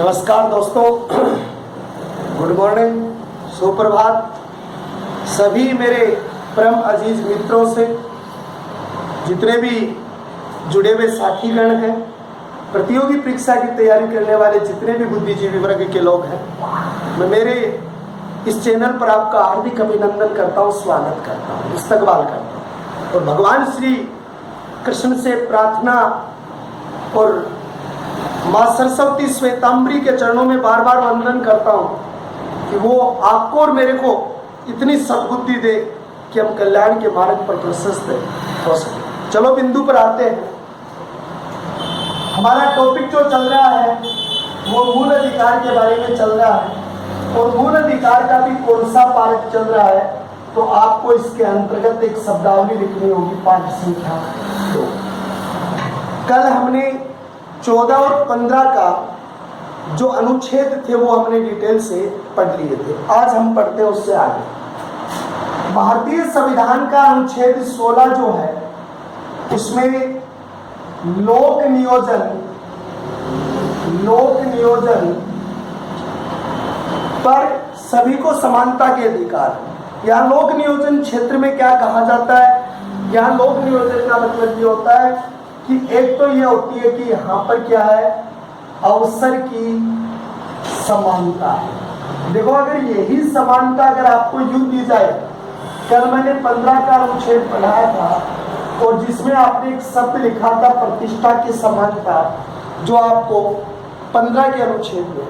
नमस्कार दोस्तों, good morning, सुप्रभात। सभी मेरे परम अजीज मित्रों से, जितने भी जुड़े हुए साथीगण हैं, प्रतियोगी परीक्षा की तैयारी करने वाले जितने भी बुद्धिजीवी वर्ग के लोग हैं, मैं मेरे इस चैनल पर आपका हार्दिक अभिनंदन करता हूँ, स्वागत करता हूँ, इस्तकबाल करता हूँ और भगवान श्री कृष्ण से प्रार्थना और माँ सरस्वती श्वेतांबरी के चरणों में बार बार वंदन करता हूँ कि वो आपको और मेरे को इतनी सद्बुद्धि दे कि हम कल्याण के मार्ग पर प्रशस्त हो सके। चलो बिंदु पर आते हैं। हमारा टॉपिक जो चल रहा है वो मूल अधिकार के बारे में चल रहा है और मूल अधिकार का भी कौन सा पार्ट चल रहा है, तो आपको इसके अंतर्गत एक शब्दावली लिखनी होगी, पाठ संख्या 2। कल हमने 14 और 15 का जो अनुच्छेद थे वो हमने डिटेल से पढ़ लिए थे। आज हम पढ़ते हैं उससे आगे। भारतीय संविधान का अनुच्छेद 16 जो है उसमें लोक नियोजन पर सभी को समानता के अधिकार। यहाँ लोक नियोजन क्षेत्र में क्या कहा जाता है? यहाँ लोक नियोजन का मतलब ये होता है कि एक तो ये होती है कि यहाँ पर क्या है, अवसर की समानता है। देखो, अगर यही समानता अगर आपको यूं दी जाए, कल मैंने 15 का अनुच्छेद पढ़ाया था और जिसमें आपने एक शब्द लिखा था प्रतिष्ठा की समानता, जो आपको 15 के अनुच्छेद में,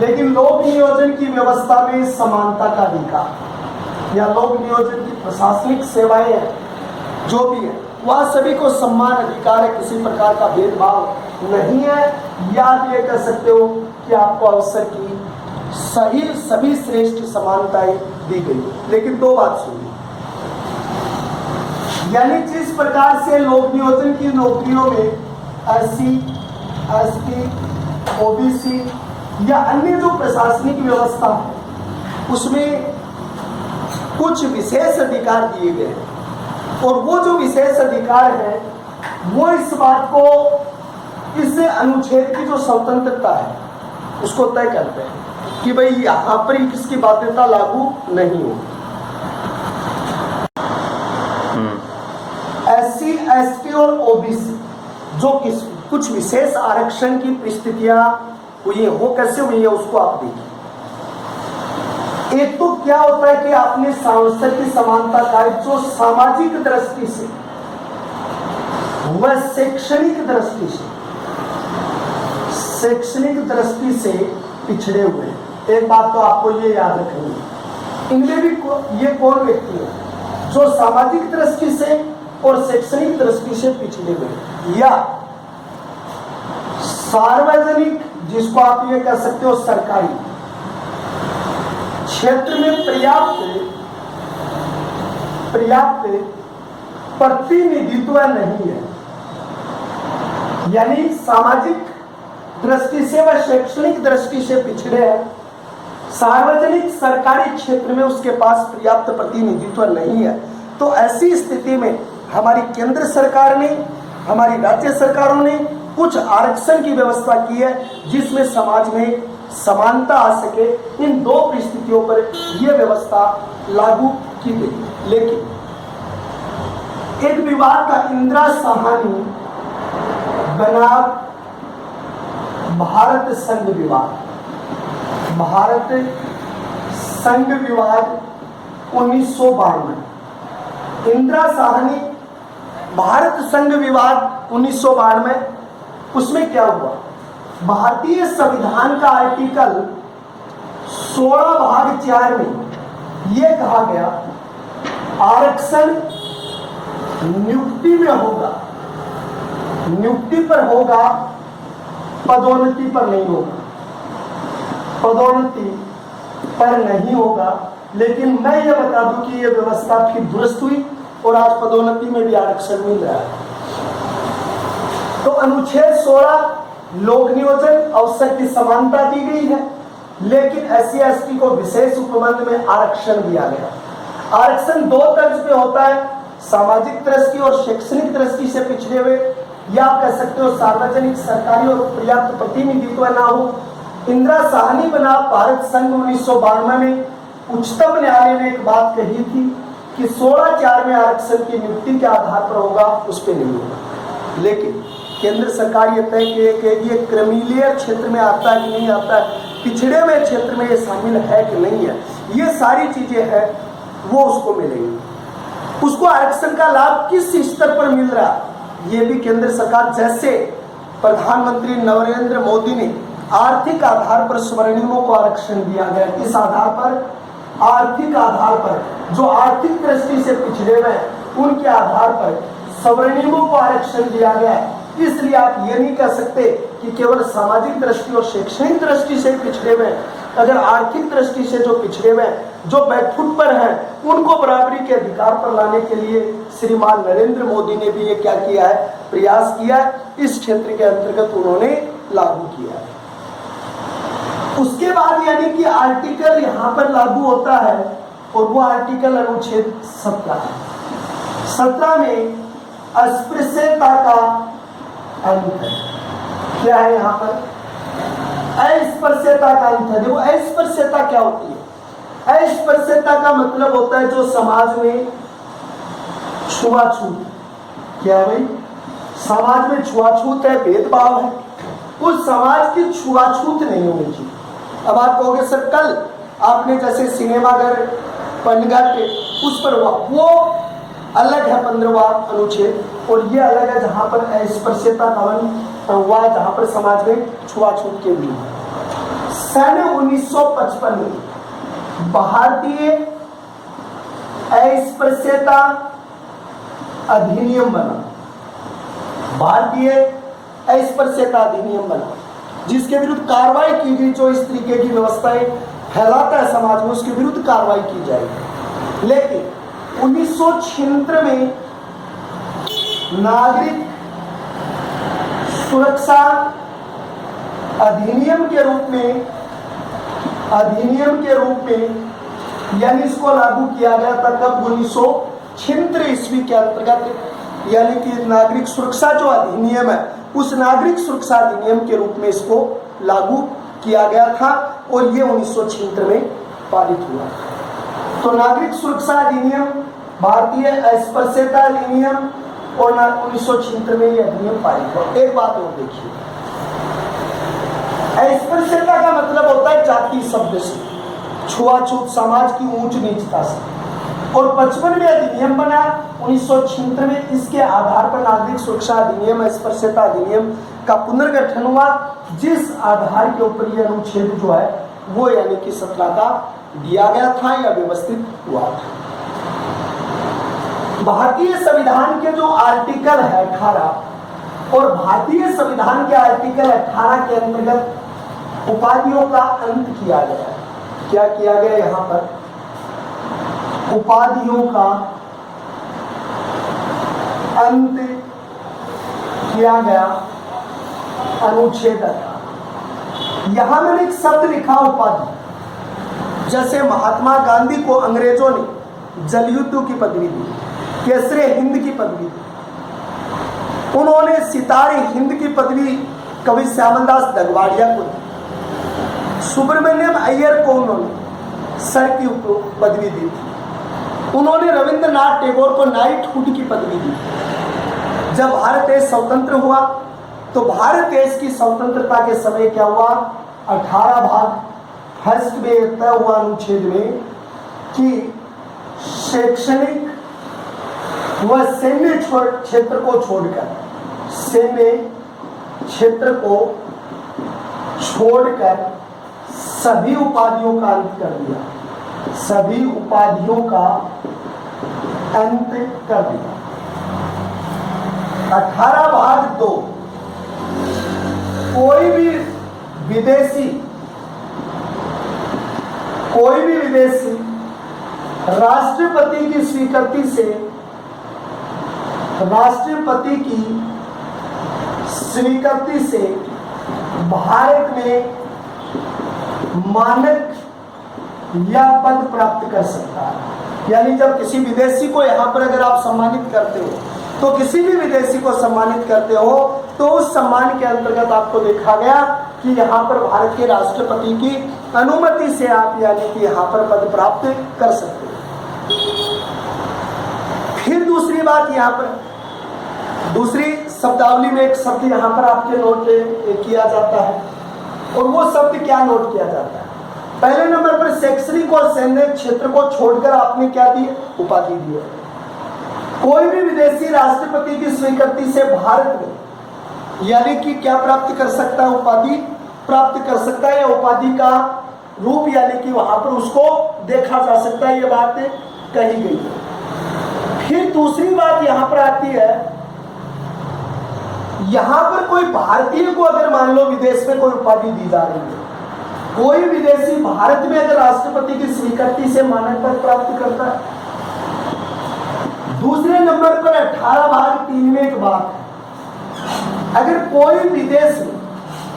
लेकिन लोक नियोजन की व्यवस्था में समानता का अधिकार या लोक नियोजन की प्रशासनिक सेवाएं हैं जो भी है वह सभी को समान अधिकार है, किसी प्रकार का भेदभाव नहीं है। या आप ये कह सकते हो कि आपको अवसर की सभी श्रेष्ठ समानताएं दी गई। लेकिन दो बात सुनिए, यानी जिस प्रकार से लोक नियोजन की नौकरियों में SC, ST, OBC या अन्य जो प्रशासनिक व्यवस्था है उसमें कुछ विशेष अधिकार दिए गए हैं और वो जो विशेष अधिकार है वो इस बात को, इस अनुच्छेद की जो स्वतंत्रता है उसको तय करते हैं कि भाई यहाँ पर किसकी बाध्यता लागू नहीं हो। SC, ST और OBC जो कुछ विशेष आरक्षण की परिस्थितियां हुई है, वो कैसे हुई है उसको आप देखिए। एक तो क्या होता है कि आपने अवसर की समानता का जो सामाजिक दृष्टि से व शैक्षणिक दृष्टि से पिछड़े हुए हैं। एक बात तो आपको ये याद रखनी है, इनमें भी ये कौन व्यक्ति है जो सामाजिक दृष्टि से और शैक्षणिक दृष्टि से पिछड़े हुए, या सार्वजनिक, जिसको आप ये कह सकते हो सरकारी क्षेत्र में पर्याप्त प्रतिनिधित्व नहीं है, यानी सामाजिक दृष्टि से व शैक्षणिक दृष्टि से पिछड़े हैं, सार्वजनिक सरकारी क्षेत्र में उसके पास पर्याप्त प्रतिनिधित्व नहीं है। तो ऐसी स्थिति में हमारी केंद्र सरकार ने, हमारी राज्य सरकारों ने कुछ आरक्षण की व्यवस्था की है जिसमें समाज में समानता आ सके। इन दो परिस्थितियों पर यह व्यवस्था लागू की गई। लेकिन एक विवाद का इंदिरा साहनी बना भारत संघ विवाद 1992। इंदिरा साहनी भारत संघ विवाद 1992, उसमें क्या हुआ? भारतीय संविधान का आर्टिकल 16 भाग 4 में यह कहा गया आरक्षण नियुक्ति में होगा, नियुक्ति पर होगा, पदोन्नति पर नहीं होगा, पदोन्नति पर नहीं होगा। लेकिन मैं ये बता दूं कि यह व्यवस्था फिर दुरुस्त हुई और आज पदोन्नति में भी आरक्षण मिल रहा है। तो अनुच्छेद 16 लोक नियोजन, अवसर की समानता दी गई है, लेकिन SC, ST को विशेष उपबंध में आरक्षण दिया गया। आरक्षण दो तर्ज पे होता है, सामाजिक दृष्टि और शैक्षणिक दृष्टि से पिछड़े हुए, या आप कह सकते हो सार्वजनिक, सरकारी और पर्याप्त प्रतिनिधित्व ना हो, इंदिरा साहनी बना भारत संघ 1992 में उच्चतम न्यायालय ने एक बात कही थी कि 16/4 में आरक्षण की नियुक्ति के आधार पर होगा, उस पर नहीं होगा। लेकिन केंद्र सरकार ये तय कि ये क्रिमिलियर क्षेत्र में आता है कि नहीं आता है, पिछड़े हुए क्षेत्र में ये शामिल है कि नहीं है, ये सारी चीजें हैं वो उसको मिलेंगी। उसको आरक्षण का लाभ किस स्तर पर मिल रहा है, ये भी केंद्र सरकार, जैसे प्रधानमंत्री नरेंद्र मोदी ने आर्थिक आधार पर स्वर्णिमों को आरक्षण दिया गया, किस आधार पर, आर्थिक आधार पर, जो आर्थिक दृष्टि से पिछड़े हुए उनके आधार पर स्वर्णिमों को आरक्षण दिया गया। इसलिए आप ये नहीं कह सकते कि केवल सामाजिक दृष्टि और शैक्षणिक दृष्टि से पिछड़े हुए, अगर आर्थिक दृष्टि से जो पिछड़े हुए, जो बैकफुट पर हैं, उनको बराबरी के अधिकार पर लाने के लिए श्रीमान नरेंद्र मोदी ने भी ये क्या किया है, प्रयास किया है, इस क्षेत्र के अंतर्गत उन्होंने लागू किया है। उसके बाद यानी कि आर्टिकल यहाँ पर लागू होता है और वो आर्टिकल अनुच्छेद 17 में अस्पृश्यता का अंत है। क्या है यहाँ पर, अस्पृश्यता का अंत है। देखो अस्पृश्यता क्या होती है, अस्पृश्यता का मतलब होता है जो समाज में छुआछूत, क्या है भाई, समाज में छुआछूत है, भेदभाव है, उस समाज की छुआछूत नहीं होनी चाहिए। अब आप कहोगे सर कल आपने जैसे सिनेमाघर पनघट उस पर हुआ, वो अलग है 15वां अनुच्छेद, और ये अलग है जहां पर अस्पृश्यता का हुआ, जहां पर समाज में छुआछूत के लिए। सन 1955 में भारतीय अस्पृश्यता अधिनियम बना, भारतीय अस्पृश्यता अधिनियम बना, जिसके विरुद्ध कार्रवाई की गई, जो इस तरीके की व्यवस्थाएं फैलाता है समाज में, उसके विरुद्ध कार्रवाई की जाएगी। लेकिन 1976 में नागरिक सुरक्षा अधिनियम के रूप में यानी इसको लागू किया गया था। कब, 1976 ईस्वी के अंतर्गत, यानी कि नागरिक सुरक्षा जो अधिनियम है, उस नागरिक सुरक्षा अधिनियम के रूप में इसको लागू किया गया था और ये 1976 में पारित हुआ। तो नागरिक सुरक्षा अधिनियम, भारतीय अस्पृश्यता अधिनियम और 1976 में ये अधिनियम पारित हुआ। एक बात और देखिए, अस्पृश्यता का मतलब होता है जाति शब्द से, छुआछूत, समाज की ऊंच नीचता से। और 55 में अधिनियम बना 1976 में, इसके आधार पर नागरिक सुरक्षा अधिनियम, अस्पृश्यता अधिनियम का पुनर्गठन हुआ, जिस आधार के ऊपर यह अनुच्छेद जो है वो यानी कि 17 का दिया गया था या व्यवस्थित हुआ था। भारतीय संविधान के जो आर्टिकल है 18 और भारतीय संविधान के आर्टिकल 18 के अंतर्गत उपाधियों का अंत किया गया है। क्या किया गया यहाँ पर, उपाधियों का अंत किया गया, अनुच्छेद। यहां मैंने एक शब्द लिखा उपाधि, जैसे महात्मा गांधी को अंग्रेजों ने जलयुद्ध की पदवी दी, केसरे हिंद की पदवी दी, उन्होंने सितारे हिंद की पदवी कवि श्यामलदास दगवाड़िया को दी, सुब्रमण्यम अय्यर को उन्होंने सर की पदवी दी थी, उन्होंने रविंद्रनाथ टैगोर को नाइटहुड की पदवी दी। जब भारत देश स्वतंत्र हुआ तो भारत देश की स्वतंत्रता के समय क्या हुआ, 18 भाग फर्स्ट में तय हुआ अनुच्छेद में कि शैक्षणिक व सैन्य क्षेत्र को छोड़कर, सैन्य क्षेत्र को छोड़कर सभी उपाधियों का अंत कर दिया, सभी उपाधियों का अंत कर दिया। 18 भाग 2, कोई भी विदेशी राष्ट्रपति की स्वीकृति से, राष्ट्रपति की स्वीकृति से भारत में मानक या पद प्राप्त कर सकता है। यानी जब किसी विदेशी को यहाँ पर अगर आप सम्मानित करते हो, तो किसी भी विदेशी को सम्मानित करते हो तो उस सम्मान के अंतर्गत आपको देखा गया कि यहाँ पर भारत के राष्ट्रपति की अनुमति से आप यानी कि यहाँ पर पद प्राप्त कर सकते हैं। फिर दूसरी बात, यहाँ पर दूसरी शब्दावली में एक शब्द यहाँ पर आपके नोट किया जाता है, और वो शब्द क्या नोट किया जाता है? पहले नंबर पर शैक्षणिक और सैन्य क्षेत्र को छोड़कर आपने क्या दी? उपाधि दी है। कोई भी विदेशी राष्ट्रपति की स्वीकृति से भारत में यानी कि क्या प्राप्त कर सकता है? उपाधि प्राप्त कर सकता है, या उपाधि का रूप यानी कि वहां पर उसको देखा जा सकता है, ये बात कही गई है। फिर दूसरी बात यहां पर आती है, यहां पर कोई भारतीय को अगर मान लो विदेश में कोई उपाधि दी जा रही है, कोई विदेशी भारत में अगर राष्ट्रपति की स्वीकृति से मानक पद प्राप्त करता है। दूसरे नंबर पर 18 भाग 3 में एक बात है, अगर कोई विदेश में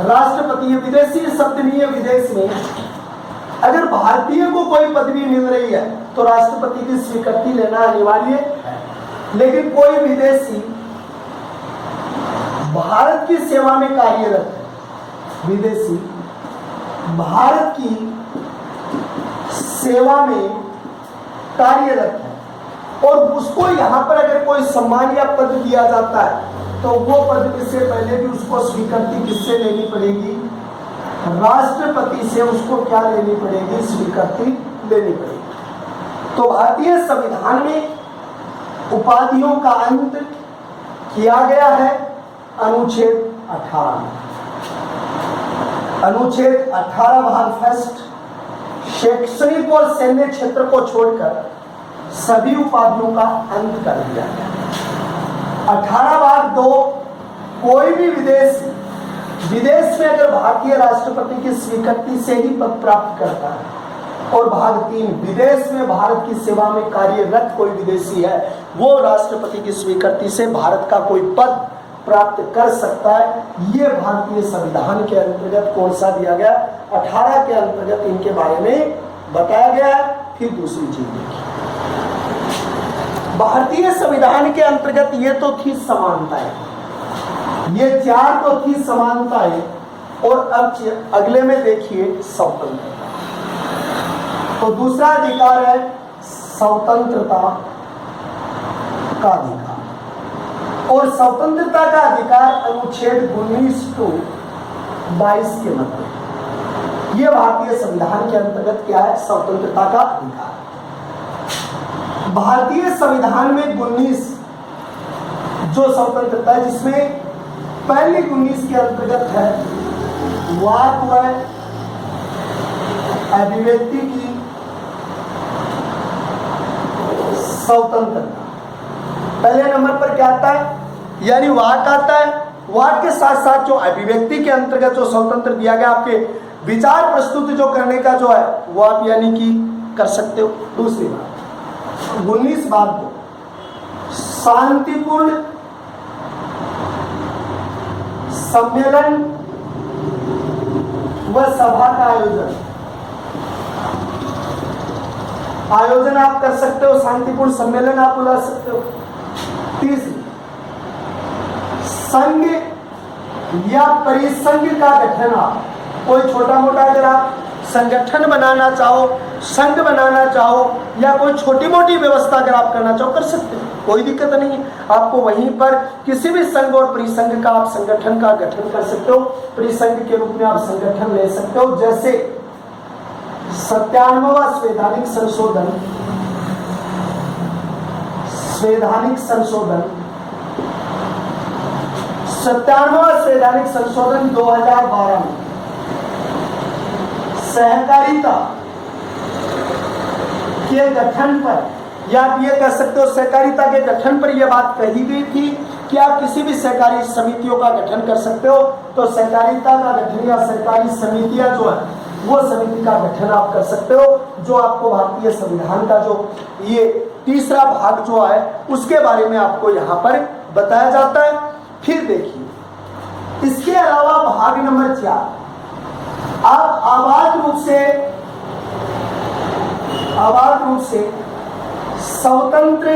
राष्ट्रपति, विदेशी शब्द नहीं है, विदेश में अगर भारतीय को कोई पदवी मिल रही है तो राष्ट्रपति की स्वीकृति लेना अनिवार्य है। लेकिन कोई विदेशी भारत की सेवा में कार्यरत है, विदेशी भारत की सेवा में कार्यरत है और उसको यहाँ पर अगर कोई सम्मान या पद दिया जाता है तो वो पद से पहले भी उसको स्वीकृति किससे लेनी पड़ेगी? राष्ट्रपति से उसको क्या लेनी पड़ेगी? स्वीकृति लेनी पड़ेगी। तो भारतीय संविधान में उपाधियों का अंत किया गया है अनुच्छेद 18 में। अनुच्छेद 18 भाग फर्स्ट, शैक्षणिक और सैन्य क्षेत्र को छोड़कर सभी उपाधियों का अंत कर दिया गया। 18 भाग 2, कोई भी विदेश में अगर भारतीय राष्ट्रपति की स्वीकृति से ही पद प्राप्त करता है, और भाग 3, विदेश में भारत की सेवा में कार्यरत कोई विदेशी है, वो राष्ट्रपति की स्वीकृति से भारत का कोई पद प्राप्त कर सकता है। ये भारतीय संविधान के अंतर्गत कौन सा दिया गया? 18 के अंतर्गत इनके बारे में बताया गया है। फिर दूसरी चीज देखिए, भारतीय संविधान के अंतर्गत ये तो थी समानताएं, ये 4 तो थी समानताएं, और अब अगले में देखिए स्वतंत्रता। तो दूसरा अधिकार है स्वतंत्रता का अधिकार, और स्वतंत्रता का अधिकार अनुच्छेद 19 to 22 के मध्य, ये भारतीय संविधान के अंतर्गत क्या है? स्वतंत्रता का अधिकार। भारतीय संविधान में 19 जो स्वतंत्रता है, जिसमें पहली 19 के अंतर्गत है वाक व अभिव्यक्ति की स्वतंत्रता। पहले नंबर पर क्या आता है? यानी वाक आता है। वाक के साथ साथ जो अभिव्यक्ति के अंतर्गत जो स्वतंत्र दिया गया, आपके विचार प्रस्तुत जो करने का जो है वो आप यानी कि कर सकते हो। दूसरी बात 19 बात को शांतिपूर्ण सम्मेलन व सभा का आयोजन आप कर सकते हो, शांतिपूर्ण सम्मेलन आप बुला सकते हो। तीसरी, संघ या परिसंघ का गठन, आप कोई छोटा मोटा अगर आप संगठन बनाना चाहो, संघ बनाना चाहो, या कोई छोटी मोटी व्यवस्था अगर आप करना चाहो कर सकते हो, कोई दिक्कत नहीं है। आपको वहीं पर किसी भी संघ और परिसंघ का आप संगठन का गठन कर सकते हो, परिसंघ के रूप में आप संगठन ले सकते हो। जैसे 97वां संवैधानिक संशोधन 97वां संवैधानिक संशोधन 2012 में सहकारिता के गठन पर, या आप ये कह सकते हो सहकारिता के गठन पर यह बात कही गई थी कि आप किसी भी सहकारी समितियों का गठन कर सकते हो। तो सहकारिता का गठन या सहकारी समितियां जो है वो समिति का गठन आप कर सकते हो, जो आपको भारतीय संविधान का जो ये तीसरा भाग जो है उसके बारे में आपको यहाँ पर बताया जाता है। फिर देखिए, इसके अलावा भाग नंबर 4, आप आबाद रूप से स्वतंत्र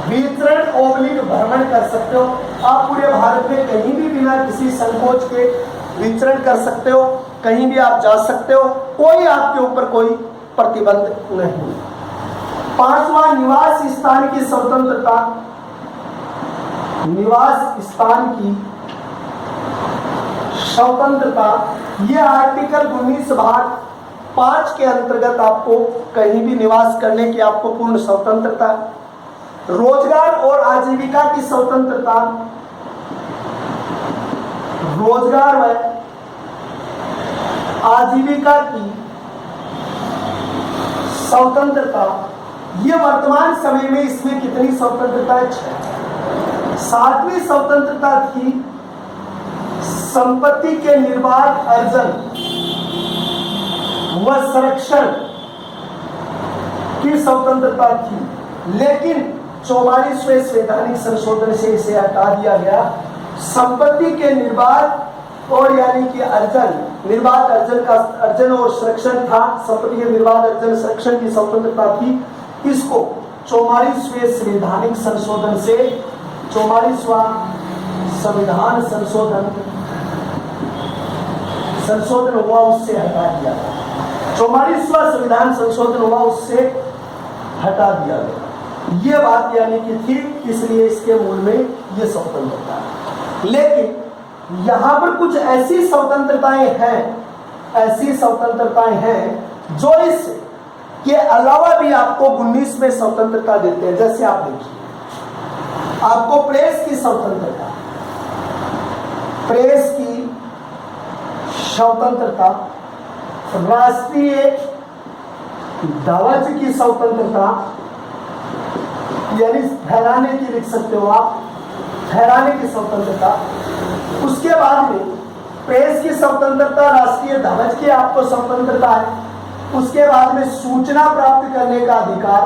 विचरण ओब्लिक भ्रमण कर सकते हो। आप पूरे भारत में कहीं भी बिना किसी संकोच के विचरण कर सकते हो, कहीं भी आप जा सकते हो, कोई आपके ऊपर कोई प्रतिबंध नहीं। पांचवा, निवास स्थान की स्वतंत्रता। निवास स्थान की स्वतंत्रता, यह आर्टिकल 19 भाग 5 के अंतर्गत आपको कहीं भी निवास करने की आपको पूर्ण स्वतंत्रता। रोजगार और आजीविका की स्वतंत्रता। रोजगार व आजीविका की स्वतंत्रता, ये वर्तमान समय में इसमें कितनी स्वतंत्रता है? 6। 7वीं स्वतंत्रता थी संपत्ति के निर्बाध अर्जन व संरक्षण की स्वतंत्रता थी, लेकिन 44वें संवैधानिक संशोधन से इसे हटा दिया गया। संपत्ति के निर्बाध और यानी कि निर्बाध अर्जन और संरक्षण था, संपत्ति के निर्बाध अर्जन संरक्षण की स्वतंत्रता थी। इसको 44वें संवैधानिक संशोधन से 44वां संविधान संशोधन हुआ, उससे हटा दिया गया। 44वां संविधान संशोधन हुआ, उससे हटा दिया गया। ये बात यानी कि थी, इसलिए इसके मूल में ये स्वतंत्रता है। लेकिन यहां पर कुछ ऐसी स्वतंत्रताएं हैं जो इस के अलावा भी आपको 19 में स्वतंत्रता देते हैं। जैसे आप देखिए, आपको प्रेस की स्वतंत्रता, प्रेस की स्वतंत्रता, राष्ट्रीय ध्वज की स्वतंत्रता, यानी फहराने की, लिख सकते हो आप, फहराने की स्वतंत्रता। उसके बाद में प्रेस की स्वतंत्रता, राष्ट्रीय ध्वज की आपको स्वतंत्रता है। उसके बाद में सूचना प्राप्त करने का अधिकार,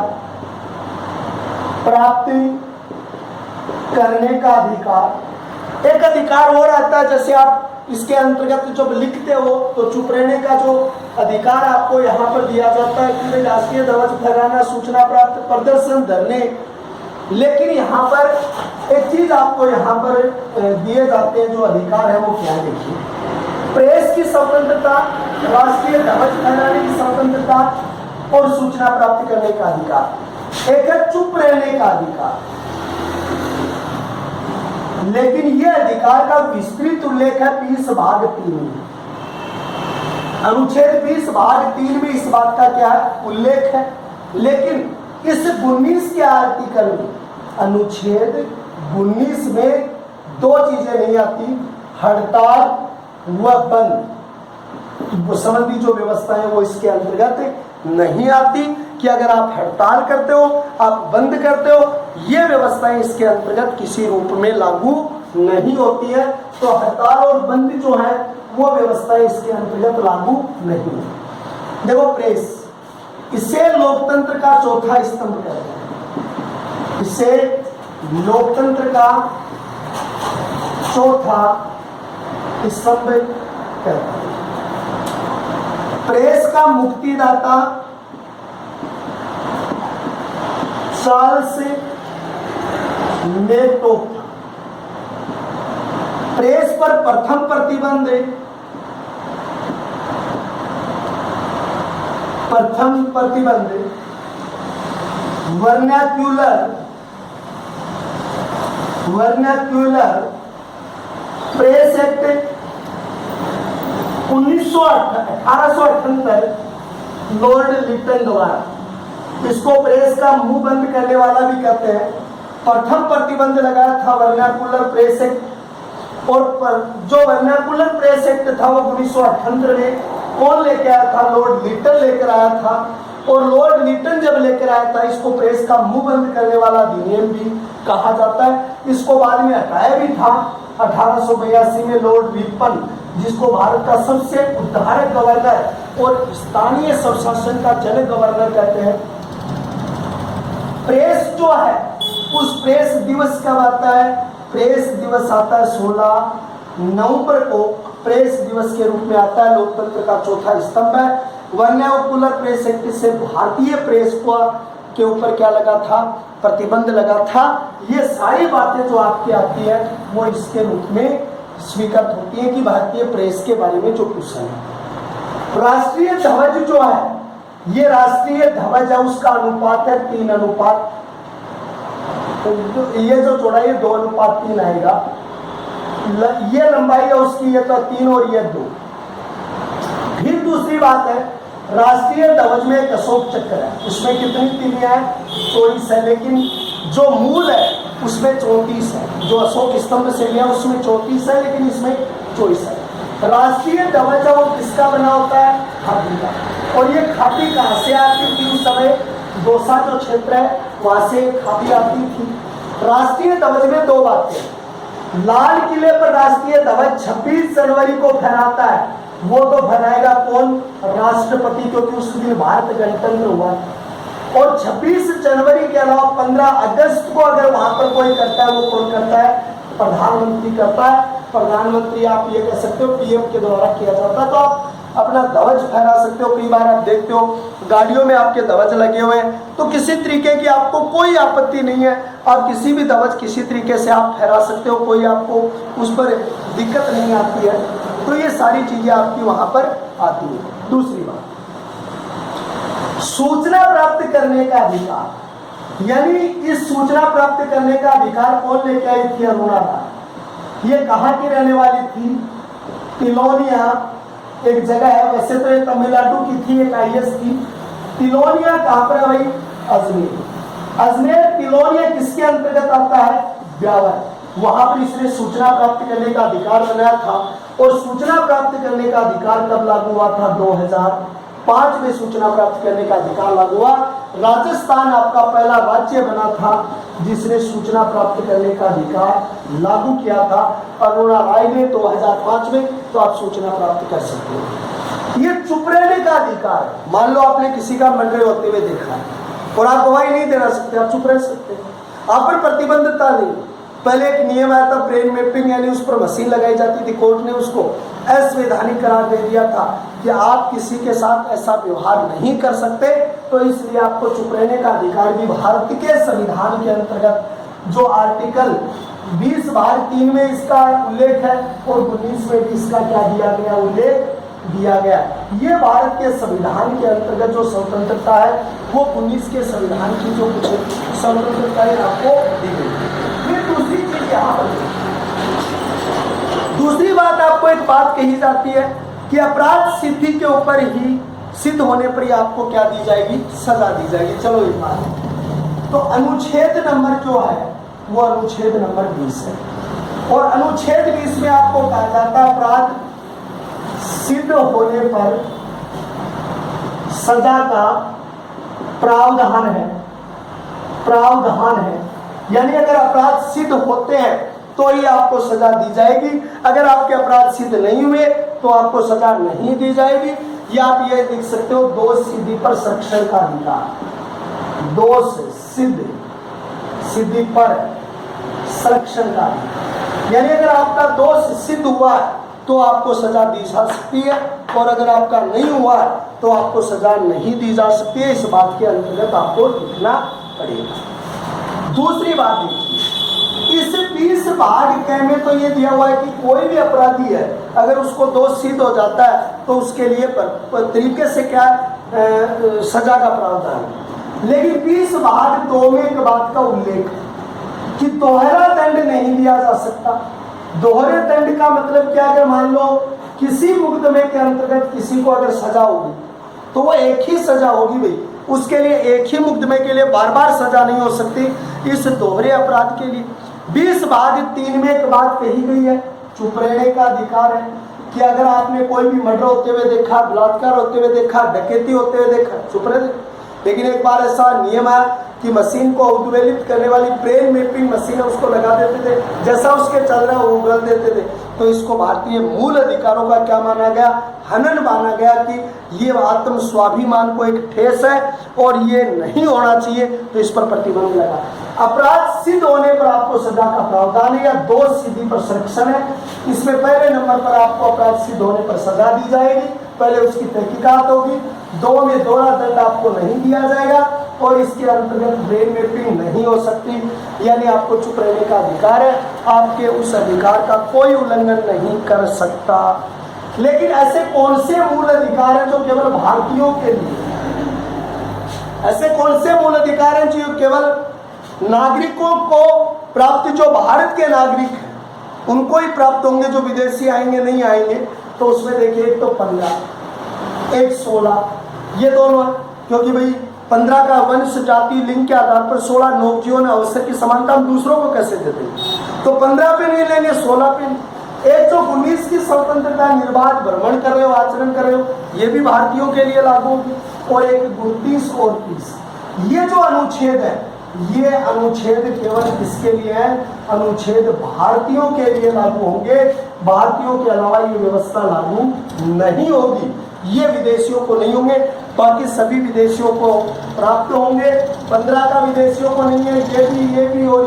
प्राप्ति करने का अधिकार। एक अधिकार और आता है, जैसे आप इसके अंतर्गत जब लिखते हो तो चुप रहने का जो अधिकार आपको यहाँ पर दिया जाता है कि राष्ट्रीय ध्वज फहराना, सूचना प्राप्त, प्रदर्शन, धरने। लेकिन यहाँ पर एक चीज आपको यहाँ पर दिए जाते हैं, जो अधिकार है वो क्या है? देखिए, प्रेस की स्वतंत्रता, राष्ट्रीय ध्वज फहराने की स्वतंत्रता और सूचना प्राप्त करने का अधिकार। एक है चुप रहने का अधिकार, लेकिन यह अधिकार का विस्तृत उल्लेख है 20 भाग 3 में। अनुच्छेद 20 भाग 3 में इस बात का क्या है? उल्लेख है। लेकिन इस 19 के आर्टिकल में, अनुच्छेद 19 में 2 चीजें नहीं आती, हड़ताल व बंद संबंधी जो व्यवस्था है वो इसके अंतर्गत नहीं आती, कि अगर आप हड़ताल करते हो, आप बंद करते हो, ये व्यवस्थाएं इसके अंतर्गत किसी रूप में लागू नहीं होती है। तो हड़ताल और बंद जो है वो व्यवस्थाएं इसके अंतर्गत लागू नहीं है। देखो, प्रेस, इसे लोकतंत्र का चौथा स्तंभ कहते हैं। इसे लोकतंत्र का चौथा स्तंभ कहते हैं। प्रेस का मुक्तिदाता चार्ल्स मेटो, प्रेस पर प्रथम प्रतिबंध vernacular press act 1878 lord Lytton द्वारा, इसको प्रेस का मुंह बंद करने वाला भी कहते हैं, प्रथम प्रतिबंध लगाया था वर्नाकुलर प्रेस एक्ट। और जो वर्नाकुलर प्रेस एक्ट था वो 1978 में कौन लेके आया था? लॉर्ड लिटन लेकर आया था। और लॉर्ड लिटन जब लेकर आया था, इसको प्रेस का मुंह बंद करने वाला अधिनियम भी कहा जाता है। इसको बाद में हटाया भी था 1882 में लॉर्ड रिपन, जिसको भारत का सबसे उदारक गवर्नर और स्थानीय स्वशासन का जनक गवर्नर कहते हैं। प्रेस जो है, उस प्रेस दिवस कब आता है? प्रेस दिवस आता है 16 नवंबर को, प्रेस दिवस के रूप में आता है। लोकतंत्र का चौथा स्तंभ है। वर्नाकुलर प्रेस एक्ट से भारतीय प्रेस को के ऊपर क्या लगा था, प्रतिबंध लगा था। ये सारी बातें जो आपकी आती है वो इसके रूप में स्वीकृत होती है कि भारतीय प्रेस के बारे में जो कुछ है। राष्ट्रीय ध्वज जो है, ये राष्ट्रीय ध्वज है, उसका अनुपात है 3:, ये जो चौड़ाई है 2:3 आएगा, ये लंबाई है उसकी, ये तो 3 और ये 2। फिर दूसरी बात है, राष्ट्रीय ध्वज में एक अशोक चक्र है, उसमें कितनी तिलियां हैं, 24 है, लेकिन जो मूल है उसमें 34 है। जो अशोक स्तंभ से लिया उसमें 34 है, लेकिन इसमें 24 है। राष्ट्रीय ध्वज वो किसका बना होता है, खादी का। और ये खादी कहाँ से आती थी उस समय, दौसा जो क्षेत्र है वहां से खादी आती थी। राष्ट्रीय ध्वज में 2 बातें, लाल किले पर राष्ट्रीय ध्वज 26 जनवरी को फहराता है, वो तो फहराएगा कौन, राष्ट्रपति, क्योंकि उस दिन भारत गणतंत्र हुआ। और 26 जनवरी के अलावा 15 अगस्त को अगर वहां पर कोई करता है, वो कौन करता है, प्रधानमंत्री करता है। प्रधानमंत्री आप ये कह सकते हो पीएम के द्वारा किया जाता है। तो आप अपना ध्वज फहरा सकते हो। कई बार आप देखते हो गाड़ियों में आपके ध्वज लगे हुए हैं, तो किसी तरीके की आपको कोई आपत्ति नहीं है, आप किसी भी ध्वज किसी तरीके से आप फहरा सकते हो, कोई आपको उस पर दिक्कत नहीं आती है। तो ये सारी चीजें आपकी वहां पर आती है। दूसरी बात, सूचना प्राप्त करने का अधिकार, यानी इस सूचना प्राप्त करने का अधिकार कौन लेके आई थी, अरुणा राय। ये कहाँ की रहने वाली थी, तिलोनिया एक जगह है, वैसे तो ये तमिलनाडु की थी, एक IS थी। तिलोनिया कहाँ पर है भाई, अजमेर। अजमेर तिलोनिया किसके अंतर्गत आता है, ब्यावर। वहां पर इसने सूचना प्राप्त करने का अधिकार बनाया था। और सूचना प्राप्त करने का अधिकार कब लागू हुआ था, 2005 में सूचना प्राप्त करने का अधिकार लागू हुआ। राजस्थान आपका पहला राज्य बना था जिसने सूचना प्राप्त करने का अधिकार लागू किया था, अरुणा राय ने 2005 में। तो आप सूचना प्राप्त कर सकते हो। ये चुप रहने का अधिकार है। मान लो आपने किसी का मर्डर होते हुए देखा है और आप गवाही नहीं देना सकते, आप चुप रह सकते हैं, आप पर प्रतिबंधता नहीं। पहले एक नियम आया था ब्रेन मैपिंग, यानी उस पर मशीन लगाई जाती थी, कोर्ट ने उसको असंवैधानिक करार दे दिया था कि आप किसी के साथ ऐसा व्यवहार नहीं कर सकते। तो इसलिए आपको चुप रहने का अधिकार भी भारत के संविधान के अंतर्गत जो आर्टिकल 20(3) में इसका उल्लेख है और 19 में भी इसका क्या दिया गया, उल्लेख दिया गया। ये भारत के संविधान के अंतर्गत जो स्वतंत्रता है वो 19 के संविधान की जो कुछ स्वतंत्रताएं आपको दी गई। फिर दूसरी चीज यहाँ पर, दूसरी बात आपको एक बात कही जाती है कि अपराध सिद्धि के ऊपर ही, सिद्ध होने पर ही आपको क्या दी जाएगी, सजा दी जाएगी। चलो एक बात, तो अनुच्छेद नंबर जो है वो अनुच्छेद नंबर 20 है। और अनुच्छेद 20 में आपको कहा जाता है अपराध सिद्ध होने पर सजा का प्रावधान है, प्रावधान है। यानी अगर अपराध सिद्ध होते हैं तो ही आपको सजा दी जाएगी, अगर आपके अपराध सिद्ध नहीं हुए तो आपको सजा नहीं दी जाएगी। या आप ये देख सकते हो, दोष सिद्धि पर संरक्षण का अधिकार, दोष सिद्धि पर संरक्षण का अधिकार। यानी अगर आपका दोष सिद्ध हुआ तो आपको सजा दी जा सकती है, और अगर आपका नहीं हुआ तो आपको सजा नहीं दी जा सकती है। इस बात के अंतर्गत आपको लिखना पड़ेगा। दूसरी बात देखिए, इस 20 भाग क में तो ये दिया हुआ है कि कोई भी अपराधी है अगर उसको दोष सिद्ध हो जाता है तो उसके लिए तरीके से क्या सजा का प्रावधान है। लेकिन 20 भाग 2 में एक बात का उल्लेख है कि दोहरा दंड नहीं दिया जा सकता। दोहरे दंड का मतलब क्या, अगर मान लो किसी मुकदमे के अंतर्गत किसी को अगर सजा होगी तो वो एक ही सजा होगी भाई, उसके लिए एक ही मुकदमे के लिए बार बार सजा नहीं हो सकती। इस दोहरे अपराध के लिए 20(3) में एक बात कही गई है, चुप रहने का अधिकार है कि अगर आपने कोई भी मर्डर होते हुए देखा, बलात्कार होते हुए देखा, डकैती होते हुए देखा, चुप रहे। लेकिन एक बार ऐसा नियम आया कि मशीन को उद्वेलित करने वाली ब्रेन मैपिंग मशीन है उसको लगा देते थे, जैसा उसके चल रहा है वो उगल देते थे। तो इसको भारतीय मूल अधिकारों का क्या माना गया, हनन माना गया कि ये आत्म स्वाभिमान को एक ठेस है और ये नहीं होना चाहिए, तो इस पर प्रतिबंध लगा। अपराध सिद्ध होने पर आपको सजा का प्रावधान है या दोष सिद्धि पर संरक्षण है। इसमें पहले नंबर पर आपको अपराध सिद्ध होने पर सजा दी जाएगी, पहले उसकी तहकीकात होगी। 2 में दोहरा दंड आपको नहीं दिया जाएगा और इसके अंतर्गत ब्रेन मैपिंग नहीं हो सकती, यानी आपको चुप रहने का अधिकार है, आपके उस अधिकार का कोई उल्लंघन नहीं कर सकता। लेकिन ऐसे कौन से मूल अधिकार हैं जो केवल भारतीयों के लिए, ऐसे कौन से मूल अधिकार हैं जो केवल नागरिकों को प्राप्त, जो भारत के नागरिक हैं उनको ही प्राप्त होंगे, जो विदेशी आएंगे नहीं आएंगे? तो उसमें देखिए, एक तो 15, एक 16, ये दोनों, क्योंकि भाई 15 का वंश जाति लिंग के आधार पर, 16 नौ जीवन अवसर की समानता हम दूसरों को कैसे देते हैं? तो 15 पे नहीं लेंगे, 16 पे। एक तो 19 की स्वतंत्रता, निर्बाध भ्रमण कर रहे हो, आचरण कर रहे हो, ये भी भारतीयों के लिए लागू होगी। और एक 29 और 30, ये जो अनुच्छेद है, ये अनुच्छेद केवल किसके लिए है? अनुच्छेद भारतीयों के लिए लागू होंगे, भारतीयों के अलावा ये व्यवस्था लागू नहीं होगी, ये विदेशियों को नहीं होंगे। बाकी सभी विदेशियों को प्राप्त होंगे। 15 का विदेशियों को नहीं है, ये भी और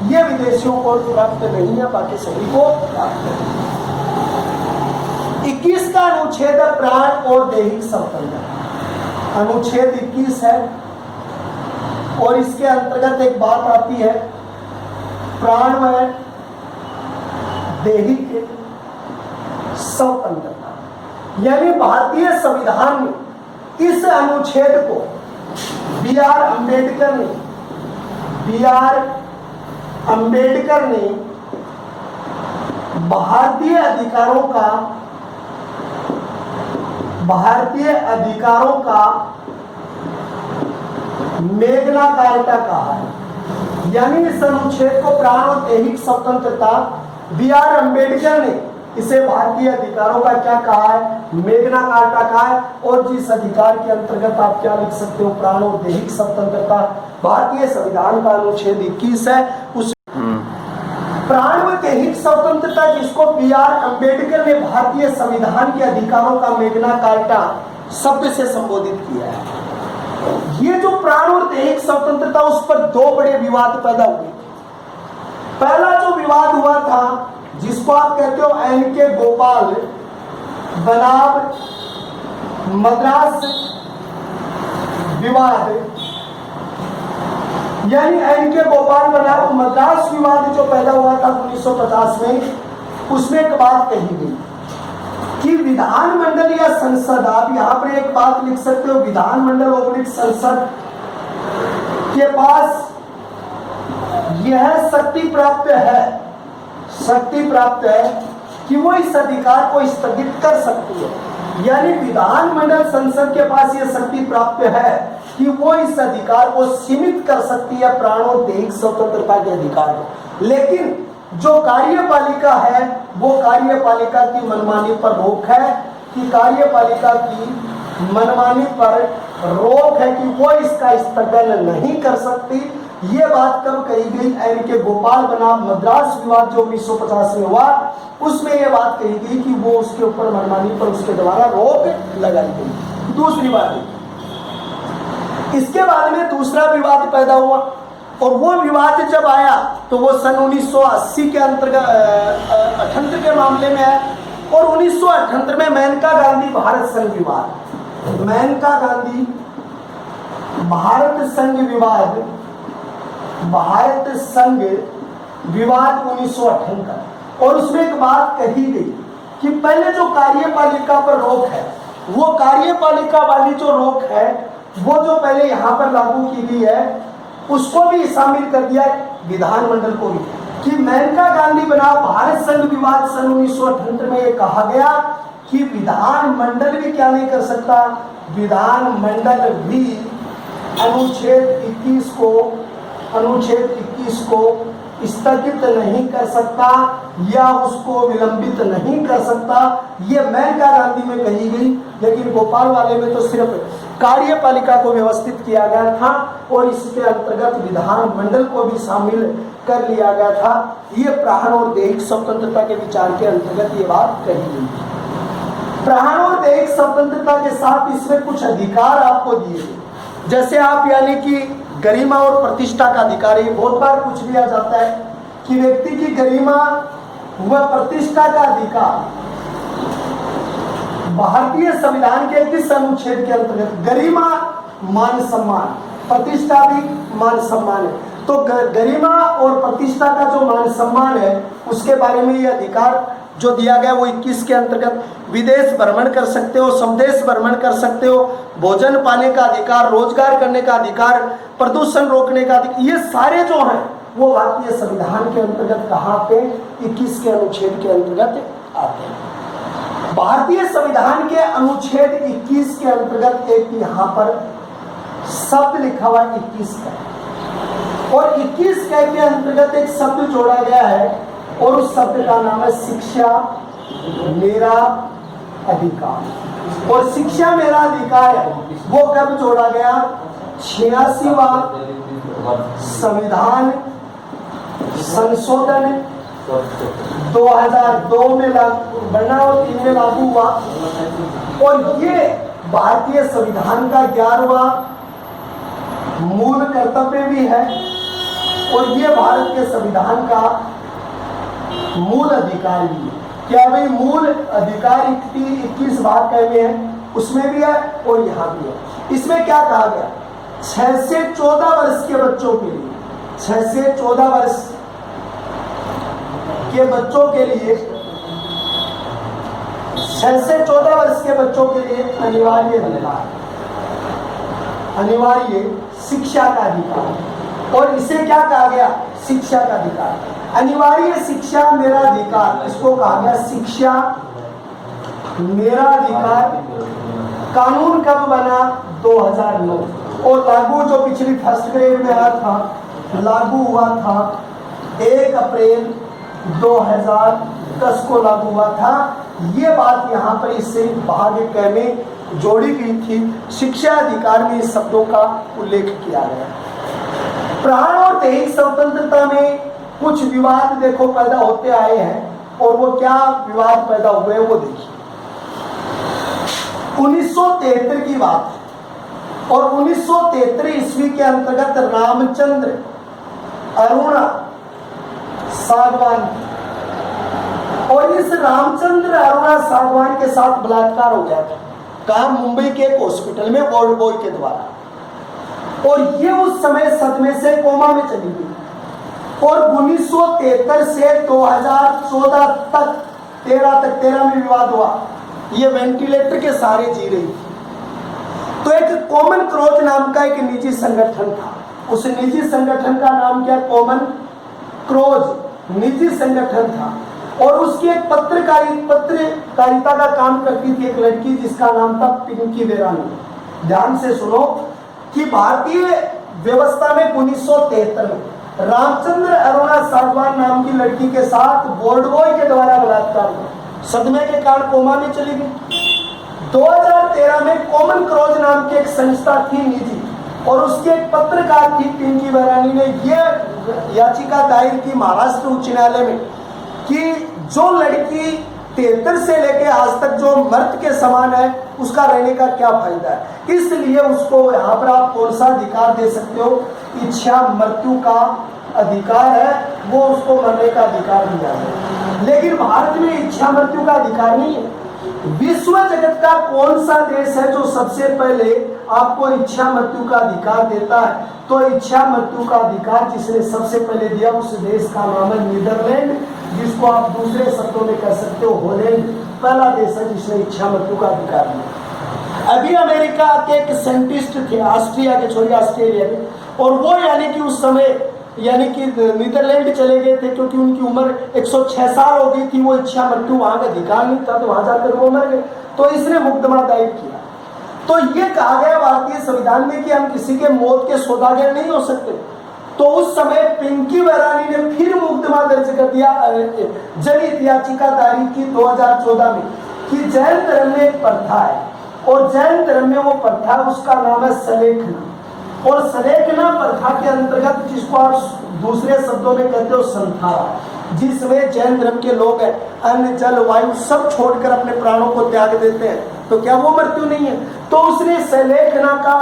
ये विदेशियों को प्राप्त नहीं है, बाकी सभी को प्राप्त है। 21 का अनुच्छेद है प्राण और दैहिक स्वतंत्रता, अनुच्छेद 21 है। और इसके अंतर्गत एक बात आती है, प्राण व दैहिक स्वतंत्रता, यानी भारतीय संविधान में इस अनुच्छेद को बी.आर. अम्बेडकर ने भारतीय अधिकारों का मेग्ना कार्टा कहा है। यानी इस अनुच्छेद को प्राण और दैहिक स्वतंत्रता बी.आर. अम्बेडकर ने इसे भारतीय अधिकारों का क्या कहा है? मेग्ना कार्टा कहा है। और जिस अधिकार के अंतर्गत आप क्या लिख सकते हो? प्राण और दैहिक स्वतंत्रता, भारतीय संविधान का अनुच्छेद 21 है। उस प्राण व दैहिक स्वतंत्रता जिसको बी.आर. अम्बेडकर ने भारतीय संविधान के अधिकारों का मेग्ना कार्टा शब्द से संबोधित किया है। ये जो प्राण और दैहिक स्वतंत्रता, उस पर दो बड़े विवाद पैदा हुए। पहला जो विवाद हुआ था, जिसको आप कहते हो एन.के. गोपाल बनाम मद्रास विवाद, यानी एन.के. गोपाल बनाम मद्रास विवाद जो पैदा हुआ था 1950 में, उसमें एक बात कही गई कि विधानमंडल या संसद, आप यहां पर एक बात लिख सकते हो, विधानमंडल और संसद के पास यह शक्ति प्राप्त है कि वो इस अधिकार को स्थगित कर सकती है। यानी विधानमंडल संसद के पास यह शक्ति प्राप्त है कि वो इस अधिकार को सीमित कर सकती है, प्राण और दैहिक स्वतंत्रता के अधिकार को। लेकिन जो कार्यपालिका है, वो कार्यपालिका की मनमानी पर रोक है, कि कार्यपालिका की मनमानी पर रोक है कि वो इसका स्थगन नहीं कर सकती। ये बात कब कही गई? एन.के. गोपाल बनाम मद्रास विवाद जो 1950 में हुआ, उसमें यह बात कही गई कि वो उसके ऊपर मनमानी पर उसके द्वारा रोक लगाई गई। दूसरी बात, इसके बाद में दूसरा विवाद पैदा हुआ, और वो विवाद जब आया तो वो सन 1980 के अंतर्गत 78 के मामले में है। और 1978 में मेनका गांधी भारत संघ विवाद, मेनका गांधी भारत संघ विवाद 1978। और उसमें एक बात कही गई कि पहले जो कार्यपालिका पर रोक है, वो कार्यपालिका वाली जो रोक है, वो जो पहले यहाँ पर लागू की गई है, उसको भी शामिल कर दिया विधानमंडल को भी, कि मेनका गांधी बना भारत संघ विवाद सन 1978 में ये कहा गया कि विधानमंडल भी क्या नहीं कर सकता? विधानमंडल भी अनुच्छेद 21 को स्थगित नहीं कर सकता या उसको विलंबित नहीं कर सकता। ये मेनका गांधी में कही गई, लेकिन गोपाल वाले में तो सिर्फ कार्यपालिका को व्यवस्थित किया गया था और इसके अंतर्गत विधानमंडल को भी शामिल कर लिया गया था। ये प्राण और दैहिक स्वतंत्रता के विचार के अंतर्गत ये बात कही गई। प्राण और दैहिक स्वतंत्रता के साथ इसमें कुछ अधिकार आपको दिए गए, जैसे आप यानी कि गरिमा और प्रतिष्ठा का अधिकार। ये बहुत बार पूछ लिया जाता है कि व्यक्ति की गरिमा व प्रतिष्ठा का अधिकार भारतीय संविधान के किस अनुच्छेद के अंतर्गत? गरिमा मान सम्मान, प्रतिष्ठा भी मान सम्मान है। तो गरिमा और प्रतिष्ठा का जो मान सम्मान है उसके बारे में ये अधिकार जो दिया गया वो 21 के अंतर्गत विदेश भ्रमण कर सकते हो, स्वदेश भ्रमण कर सकते हो, भोजन पाने का अधिकार, रोजगार करने का अधिकार, प्रदूषण रोकने का अधिकार, ये सारे जो हैं वो भारतीय संविधान के अंतर्गत कहाँ पे 21 के अनुच्छेद के अंतर्गत आते हैं। भारतीय संविधान के अनुच्छेद 21 के अंतर्गत एक यहाँ पर शब्द लिखा हुआ 21 का, और 21 के अंतर्गत एक शब्द जोड़ा गया है और उस शब्द का नाम है शिक्षा मेरा अधिकार। और शिक्षा मेरा अधिकार है वो कब जोड़ा गया? 86वां संविधान संशोधन 2002 में बना और 3 में लागू हुआ। और ये भारतीय संविधान का 11वां मूल कर्तव्य भी है और ये भारत के संविधान का मूल अधिकार भी है। क्या भाई मूल अधिकार 21 भाग में है, उसमें भी है और यहाँ भी है। इसमें क्या कहा गया? 6 से 14 वर्ष के बच्चों के लिए, 6 से 14 वर्ष के बच्चों के लिए, 6 से 14 वर्ष के बच्चों के लिए अनिवार्य अधिकार, अनिवार्य शिक्षा का अधिकार। और इसे क्या कहा गया? शिक्षा का अधिकार। अनिवार्य शिक्षा मेरा अधिकार, इसको कहा गया शिक्षा मेरा अधिकार। कानून कब बना? 2009। और लागू जो पिछली फर्स्ट ग्रेड में आया था, लागू हुआ था 1 अप्रैल 2010 को लागू हुआ था। ये बात यहाँ पर इससे भाग क में जोड़ी गई थी। शिक्षा अधिकार में इस शब्दों का उल्लेख किया गया। प्राण और दैहिक स्वतंत्रता में कुछ विवाद देखो पैदा होते आए हैं, और वो क्या विवाद पैदा हुए हैं वो देखिए। 1973 की बात है और 1973 ईस्वी के अंतर्गत रामचंद्र अरुणा सागवान, और इस रामचंद्र अरुणा सागवान के साथ बलात्कार हो गया था। कहा? मुंबई के एक हॉस्पिटल में वार्ड बॉय के द्वारा। और ये उस समय सदमे से कोमा में चली गई। और 1973 से 2014 तक 13 में विवाद हुआ। ये वेंटिलेटर के सहारे जी रही थी। तो एक कॉमन क्रोज नाम का एक निजी संगठन था। उस निजी संगठन का नाम क्या? कॉमन क्रोज निजी संगठन था। और उसकी एक पत्रकारिता का काम करती थी एक लड़की जिसका नाम था पिंकी बेरानी। ध्यान से सुनो कि भारतीय व्यवस्था में 1973 में रामचंद्र अरुणा सागवान नाम की लड़की के साथ वार्ड बॉय के द्वारा बलात्कार हुआ। सदमे के कारण कोमा में चली गई। 2013 में कॉमन क्रोज नाम की एक संस्था थी निजी, और उसके एक पत्रकार थी पिंकी बेरानी ने यह याचिका दायर की महाराष्ट्र उच्च न्यायालय में कि जो लड़की 73 से लेके आज तक जो मर्द के समान है उसका रहने का क्या फायदा है। इसलिए उसको यहाँ पर आप कौन सा अधिकार दे सकते हो? इच्छा मृत्यु का अधिकार है, वो उसको मरने का अधिकार दिया है। लेकिन भारत में इच्छा मृत्यु का अधिकार नहीं है। विश्व जगत का कौन सा देश है जो सबसे पहले आपको इच्छा मृत्यु का अधिकार देता है? तो इच्छा मृत्यु का अधिकार जिसने सबसे पहले दिया उस देश का नाम है नीदरलैंड, जिसको आप दूसरे शब्दों में कह सकते हो हॉलैंड। पहला देश है जिसने इच्छा मृत्यु का अधिकार दिया। अभी अमेरिका के एक साइंटिस्ट थे, ऑस्ट्रिया के, छोड़िए ऑस्ट्रेलिया के, और वो यानी कि उस समय यानी कि नीदरलैंड चले गए थे क्योंकि उनकी उम्र 106 साल हो गई थी। वो इच्छा मृत्यु वहां का अधिकार नहीं था, तो वहां जाकर वो मर गए। तो इसने मुकदमा दायर किया। तो ये कहा गया भारतीय संविधान में कि हम किसी के मौत के सौदागर नहीं हो सकते। तो उस समय पिंकी बेरानी ने फिर मुकदमा दर्ज कर दिया, जनहित याचिका दायर की 2014 में कि जैन धर्म में एक प्रथा है, और जैन धर्म में वो प्रथा उसका नाम है सलेखना। और सलेखना प्रथा के अंतर्गत जिसको आप दूसरे शब्दों में कहते हो संथारा, जिसमें जैन धर्म के लोग हैं अन्न जल वायु सब छोड़कर अपने प्राणों को त्याग देते हैं, तो क्या वो मृत्यु नहीं है? तो उसने सलेखना का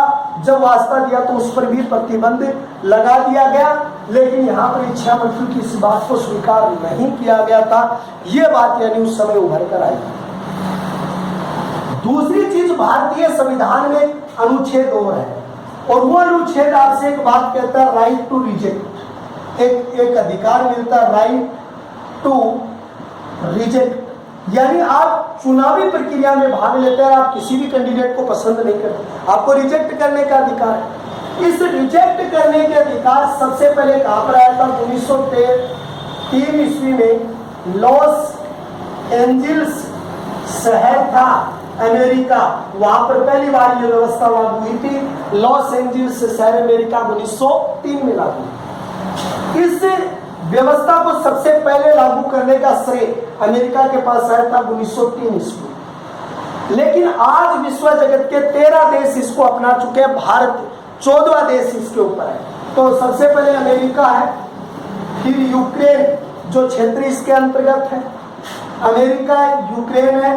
जब वास्ता दिया तो उस पर भी प्रतिबंध लगा दिया गया। लेकिन यहाँ पर इच्छा मृत्यु की इस बात को स्वीकार नहीं किया गया था। ये बात यानी उस समय उभर कर आई। दूसरी चीज, भारतीय संविधान में अनुच्छेद और है, और वो अनुच्छेद आपसे एक बात कहता है, राइट टू रिजेक्ट, एक अधिकार मिलता है, राइट टू रिजेक्ट। यानी आप चुनावी प्रक्रिया में भाग लेते हैं, आप किसी भी कैंडिडेट को पसंद नहीं करते, आपको रिजेक्ट करने का अधिकार है। इस रिजेक्ट करने के अधिकार सबसे पहले कहां पर आया था? 1903 ईस्वी में लॉस एंजल्स शहर था अमेरिका, वहां पर पहली बार यह व्यवस्था लागू हुई थी। लॉस एंजल्स शहर अमेरिका 1903 में लागू हुई। इस व्यवस्था को सबसे पहले लागू करने का श्रेय अमेरिका के पास आया था 1903 ईस्वी। लेकिन आज विश्व जगत के 13 देश इसको अपना चुके हैं, भारत 14वां देश इसके ऊपर है। तो सबसे पहले अमेरिका है, फिर यूक्रेन जो क्षेत्र इसके अंतर्गत है, अमेरिका है, यूक्रेन है,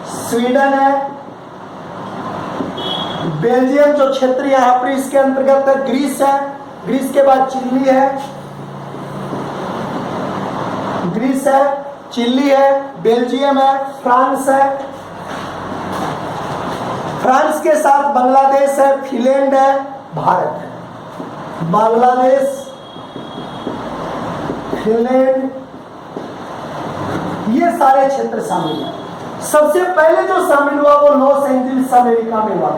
स्वीडन है, बेल्जियम जो क्षेत्र यहाँ पर इसके अंतर्गत है, ग्रीस है, ग्रीस के बाद चिली है, ग्रीस है, चिली है, बेल्जियम है, फ्रांस है, फ्रांस के साथ बांग्लादेश है, फिनलैंड है, भारत है। बांग्लादेश, फिनलैंड, ये सारे क्षेत्र शामिल हैं। सबसे पहले जो शामिल हुआ वो लॉस एंजल्स अमेरिका में हुआ,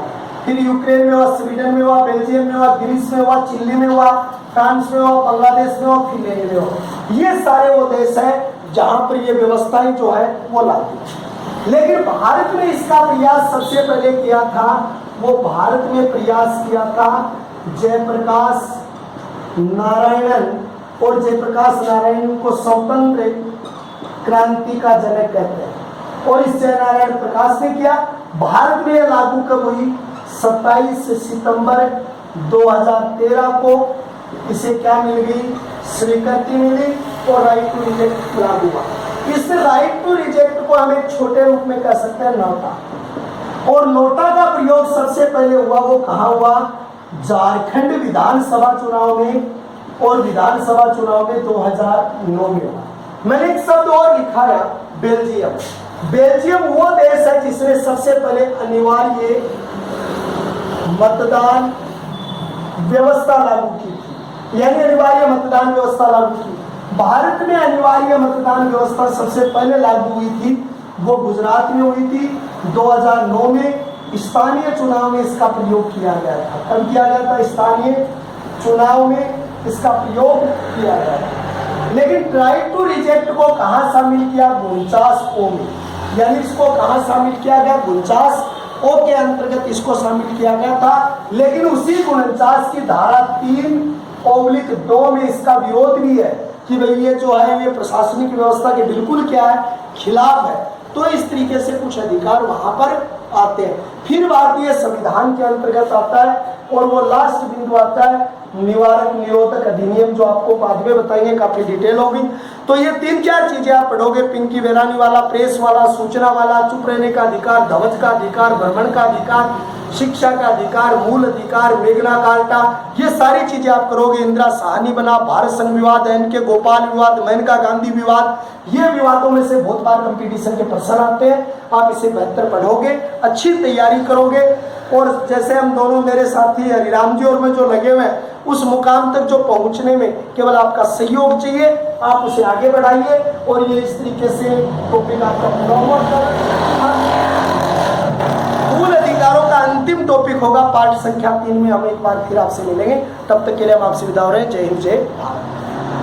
फिर यूक्रेन में हुआ, स्वीडन में हुआ, बेल्जियम में हुआ, ग्रीस में हुआ, चिली में हुआ, फ्रांस में हुआ, बांग्लादेश में हुआ, फिनलैंड में हुआ। ये सारे वो देश हैं जहां पर ये व्यवस्थाएं जो है वो लागू। लेकिन भारत में इसका प्रयास सबसे पहले किया था, वो भारत में प्रयास किया था जयप्रकाश नारायणन, और जयप्रकाश नारायण को स्वतंत्र क्रांति का जनक कहते हैं। और इस जयनारायण प्रकाश ने किया। भारत में लागू कब हुई? 27 सितंबर 2013 को इसे क्या मिल गई? स्वीकृति मिली और राइट टू रिजेक्ट लागू हुआ। इस राइट टू रिजेक्ट को हम एक छोटे रूप में कह सकते हैं नोटा। और नोटा का प्रयोग सबसे पहले हुआ, वो कहाँ हुआ? झारखंड विधानसभा चुनाव में, और विधानसभा चुनाव में 2009 में हुआ। मैंने एक शब्द और लिखा है, बेल्जियम। बेल्जियम वो देश है जिसने सबसे पहले अनिवार्य मतदान व्यवस्था लागू की थी, यानी अनिवार्य मतदान व्यवस्था लागू की। भारत में अनिवार्य मतदान व्यवस्था सबसे पहले लागू हुई थी, वो गुजरात में हुई थी 2009 में। स्थानीय चुनाव में इसका प्रयोग किया गया था। कब किया गया था? स्थानीय चुनाव में इसका प्रयोग किया गया था। लेकिन राइट टू रिजेक्ट को कहाँ शामिल किया? 49 में, यानी इसको कहाँ शामिल किया गया? 49 के अंतर्गत इसको शामिल किया गया था। लेकिन उसी 49 की धारा 3/2 में इसका विरोध भी है कि भाई ये जो है ये प्रशासनिक व्यवस्था के बिल्कुल क्या है? खिलाफ है। तो इस तरीके से कुछ अधिकार वहां पर आते हैं। फिर भारतीय संविधान के अंतर्गत आता है, और वो लास्ट बिंदु आता है निवारक निरोधक अधिनियम, जो आपको बाद में बताएंगे, काफी डिटेल होगी। तो ये 3-4 चीजें आप पढ़ोगे, पिंकी बेरानी वाला, प्रेस वाला, सूचना वाला, चुप रहने का अधिकार, ध्वज का अधिकार, भ्रमण का अधिकार, शिक्षा का अधिकार, मूल अधिकार, मेघना कार्टा, ये सारी चीजें आप करोगे। इंदिरा साहनी बना, भारत संघ विवाद, एनके गोपाल विवाद, मेनका गांधी विवाद, ये विवादों में से बहुत बार कंपटीशन के प्रश्न आते हैं। आप इसे बेहतर पढ़ोगे, अच्छी तैयारी करोगे, और जैसे हम दोनों मेरे साथी हरिराम जी और मैं जो लगे हुए हैं, उस मुकाम तक जो पहुंचने में केवल आपका सहयोग चाहिए। आप उसे आगे बढ़ाइए, और ये इस तरीके से टॉपिक आपका पूरा हुआ। मूल अधिकारों का अंतिम टॉपिक होगा पाठ संख्या 3 में। हम एक बार फिर आपसे मिलेंगे, तब तक के लिए हम आपसे विदा हो रहे हैं। जय हिंद, जय भारत।